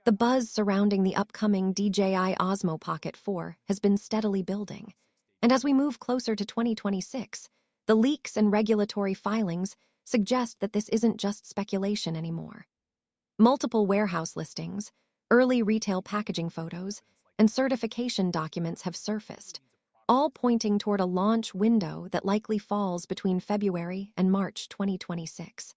The buzz surrounding the upcoming DJI Osmo Pocket 4 has been steadily building, and as we move closer to 2026, the leaks and regulatory filings suggest that this isn't just speculation anymore. Multiple warehouse listings, early retail packaging photos, and certification documents have surfaced, all pointing toward a launch window that likely falls between February and March 2026.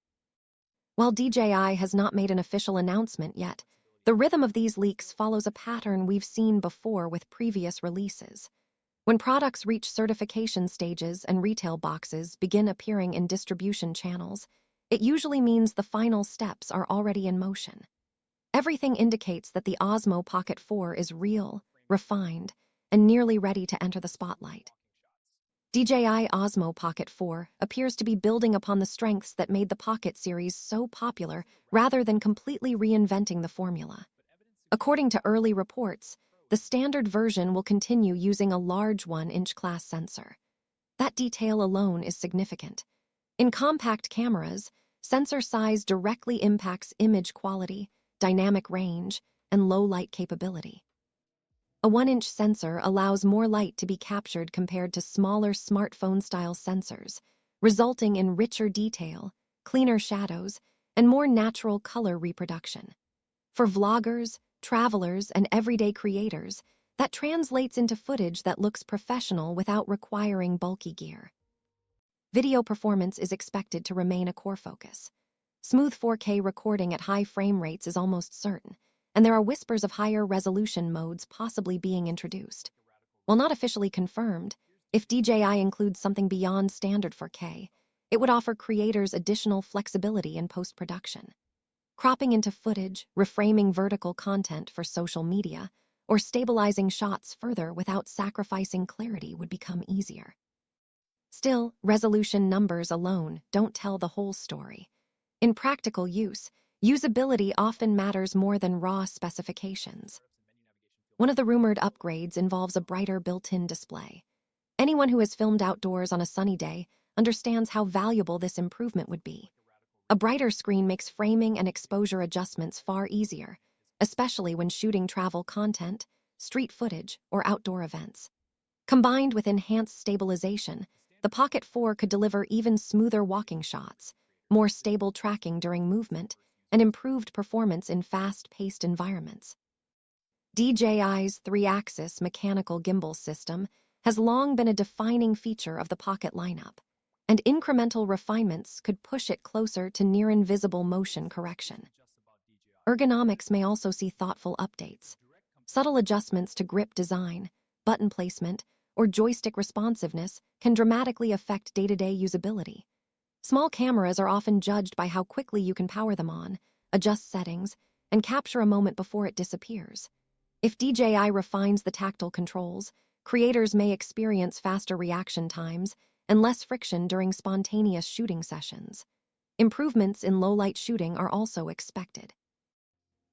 While DJI has not made an official announcement yet, the rhythm of these leaks follows a pattern we've seen before with previous releases. When products reach certification stages and retail boxes begin appearing in distribution channels, it usually means the final steps are already in motion. Everything indicates that the Osmo Pocket 4 is real, refined, and nearly ready to enter the spotlight. DJI Osmo Pocket 4 appears to be building upon the strengths that made the Pocket series so popular rather than completely reinventing the formula. According to early reports, the standard version will continue using a large 1-inch class sensor. That detail alone is significant. In compact cameras, sensor size directly impacts image quality, dynamic range, and low light capability. A 1-inch sensor allows more light to be captured compared to smaller smartphone-style sensors, resulting in richer detail, cleaner shadows, and more natural color reproduction. For vloggers, travelers, and everyday creators, that translates into footage that looks professional without requiring bulky gear. Video performance is expected to remain a core focus. Smooth 4K recording at high frame rates is almost certain, and there are whispers of higher resolution modes possibly being introduced. While not officially confirmed, if DJI includes something beyond standard 4K, it would offer creators additional flexibility in post-production. Cropping into footage, reframing vertical content for social media, or stabilizing shots further without sacrificing clarity would become easier. Still, resolution numbers alone don't tell the whole story. In practical use, usability often matters more than raw specifications. One of the rumored upgrades involves a brighter built-in display. Anyone who has filmed outdoors on a sunny day understands how valuable this improvement would be. A brighter screen makes framing and exposure adjustments far easier, especially when shooting travel content, street footage, or outdoor events. Combined with enhanced stabilization, the Pocket 4 could deliver even smoother walking shots, more stable tracking during movement, and improved performance in fast-paced environments. DJI's 3-axis mechanical gimbal system has long been a defining feature of the Pocket lineup, and incremental refinements could push it closer to near-invisible motion correction. Ergonomics may also see thoughtful updates. Subtle adjustments to grip design, button placement, or joystick responsiveness can dramatically affect day-to-day usability. Small cameras are often judged by how quickly you can power them on, adjust settings, and capture a moment before it disappears. If DJI refines the tactile controls, creators may experience faster reaction times and less friction during spontaneous shooting sessions. Improvements in low-light shooting are also expected.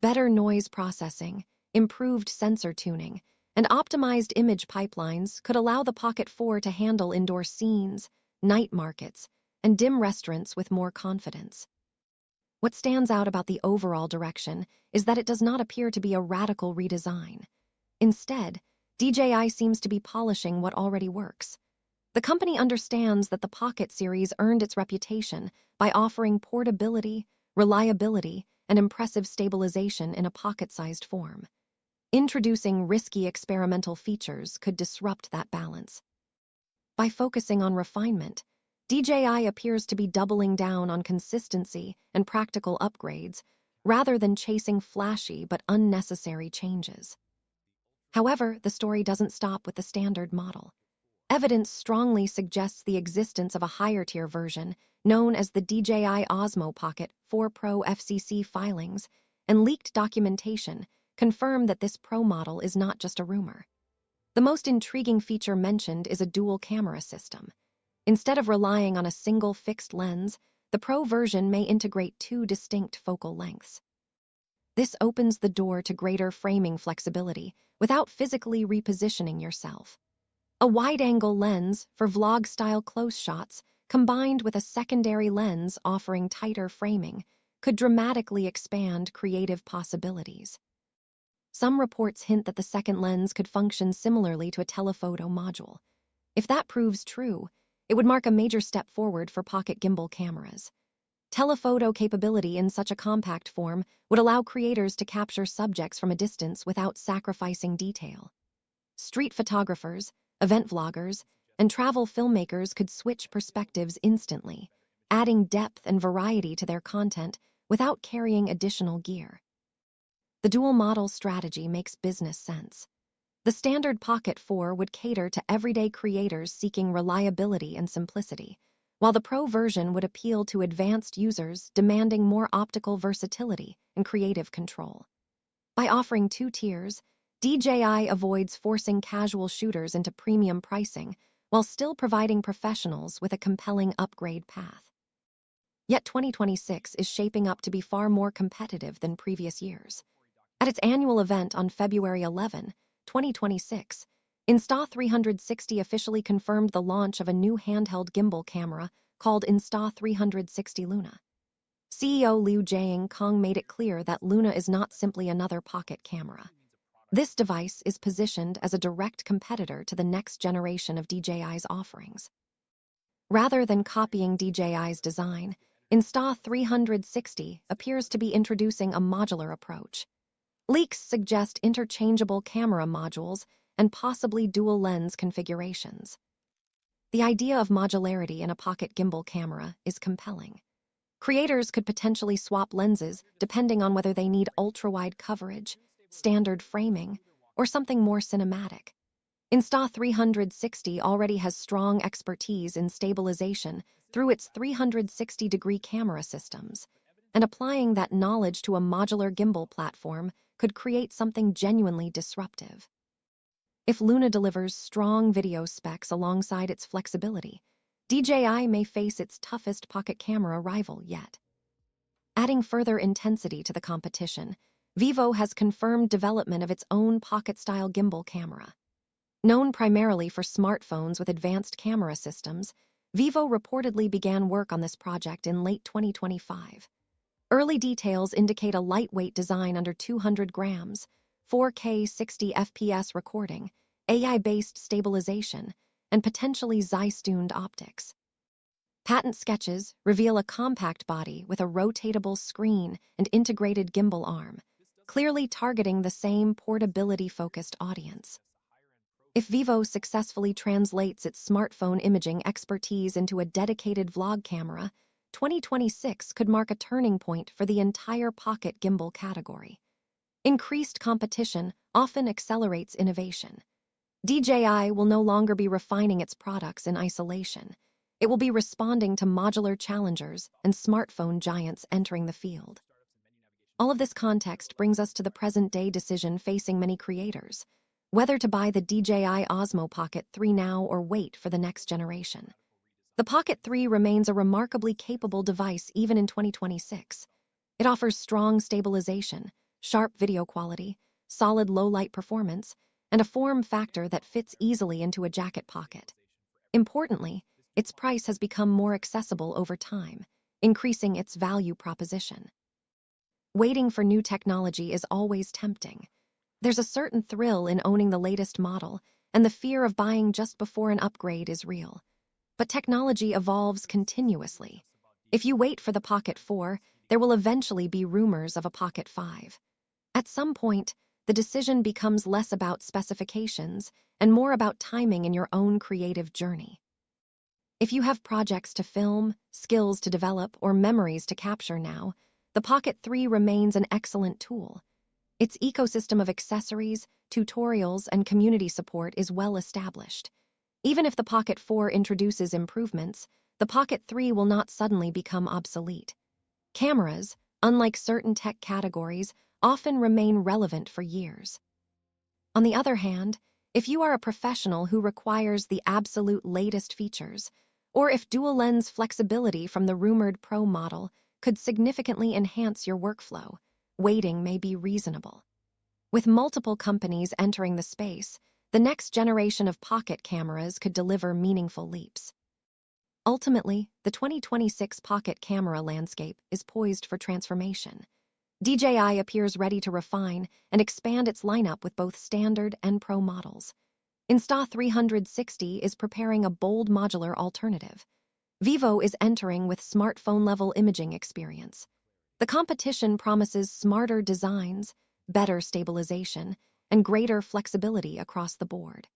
Better noise processing, improved sensor tuning, and optimized image pipelines could allow the Pocket 4 to handle indoor scenes, night markets, and dim restaurants with more confidence. What stands out about the overall direction is that it does not appear to be a radical redesign. Instead, DJI seems to be polishing what already works. The company understands that the Pocket series earned its reputation by offering portability, reliability, and impressive stabilization in a pocket-sized form. Introducing risky experimental features could disrupt that balance. By focusing on refinement, DJI appears to be doubling down on consistency and practical upgrades rather than chasing flashy but unnecessary changes. However, the story doesn't stop with the standard model. Evidence strongly suggests the existence of a higher-tier version known as the DJI Osmo Pocket 4 Pro FCC filings, and leaked documentation confirm that this Pro model is not just a rumor. The most intriguing feature mentioned is a dual camera system. Instead of relying on a single fixed lens, the Pro version may integrate 2 distinct focal lengths. This opens the door to greater framing flexibility without physically repositioning yourself. A wide-angle lens for vlog-style close shots, combined with a secondary lens offering tighter framing, could dramatically expand creative possibilities. Some reports hint that the second lens could function similarly to a telephoto module. If that proves true, it would mark a major step forward for pocket gimbal cameras. Telephoto capability in such a compact form would allow creators to capture subjects from a distance without sacrificing detail. Street photographers, event vloggers, and travel filmmakers could switch perspectives instantly, adding depth and variety to their content without carrying additional gear. The dual model strategy makes business sense. The standard Pocket 4 would cater to everyday creators seeking reliability and simplicity, while the Pro version would appeal to advanced users demanding more optical versatility and creative control. By offering two tiers, DJI avoids forcing casual shooters into premium pricing while still providing professionals with a compelling upgrade path. Yet 2026 is shaping up to be far more competitive than previous years. At its annual event on February 11, 2026, Insta360 officially confirmed the launch of a new handheld gimbal camera called Insta360 Luna. CEO Liu Jiankong made it clear that Luna is not simply another pocket camera. This device is positioned as a direct competitor to the next generation of DJI's offerings. Rather than copying DJI's design, Insta360 appears to be introducing a modular approach. Leaks suggest interchangeable camera modules and possibly dual lens configurations. The idea of modularity in a pocket gimbal camera is compelling. Creators could potentially swap lenses depending on whether they need ultra-wide coverage, standard framing, or something more cinematic. Insta360 already has strong expertise in stabilization through its 360-degree camera systems, and applying that knowledge to a modular gimbal platform could create something genuinely disruptive. If Luna delivers strong video specs alongside its flexibility, DJI may face its toughest pocket camera rival yet. Adding further intensity to the competition, Vivo has confirmed development of its own pocket-style gimbal camera. Known primarily for smartphones with advanced camera systems, Vivo reportedly began work on this project in late 2025. Early details indicate a lightweight design under 200 grams, 4K 60 FPS recording, AI-based stabilization, and potentially Zeiss-tuned optics. Patent sketches reveal a compact body with a rotatable screen and integrated gimbal arm, clearly targeting the same portability-focused audience. If Vivo successfully translates its smartphone imaging expertise into a dedicated vlog camera, 2026 could mark a turning point for the entire pocket gimbal category. Increased competition often accelerates innovation. DJI will no longer be refining its products in isolation. It will be responding to modular challengers and smartphone giants entering the field. All of this context brings us to the present-day decision facing many creators: whether to buy the DJI Osmo Pocket 3 now or wait for the next generation. The Pocket 3 remains a remarkably capable device even in 2026. It offers strong stabilization, sharp video quality, solid low-light performance, and a form factor that fits easily into a jacket pocket. Importantly, its price has become more accessible over time, increasing its value proposition. Waiting for new technology is always tempting. There's a certain thrill in owning the latest model, and the fear of buying just before an upgrade is real. But technology evolves continuously. If you wait for the Pocket 4, there will eventually be rumors of a Pocket 5. At some point, the decision becomes less about specifications and more about timing in your own creative journey. If you have projects to film, skills to develop, or memories to capture now, the Pocket 3 remains an excellent tool. Its ecosystem of accessories, tutorials, and community support is well established. Even if the Pocket 4 introduces improvements, the Pocket 3 will not suddenly become obsolete. Cameras, unlike certain tech categories, often remain relevant for years. On the other hand, if you are a professional who requires the absolute latest features, or if dual-lens flexibility from the rumored Pro model could significantly enhance your workflow, waiting may be reasonable. With multiple companies entering the space, the next generation of pocket cameras could deliver meaningful leaps. Ultimately, the 2026 pocket camera landscape is poised for transformation. DJI appears ready to refine and expand its lineup with both standard and pro models. Insta360 is preparing a bold modular alternative. Vivo is entering with smartphone-level imaging experience. The competition promises smarter designs, better stabilization, and greater flexibility across the board.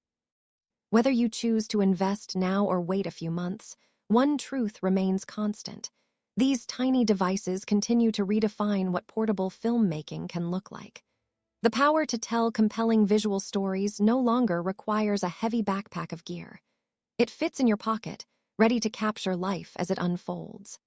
Whether you choose to invest now or wait a few months, one truth remains constant. These tiny devices continue to redefine what portable filmmaking can look like. The power to tell compelling visual stories no longer requires a heavy backpack of gear. It fits in your pocket, ready to capture life as it unfolds.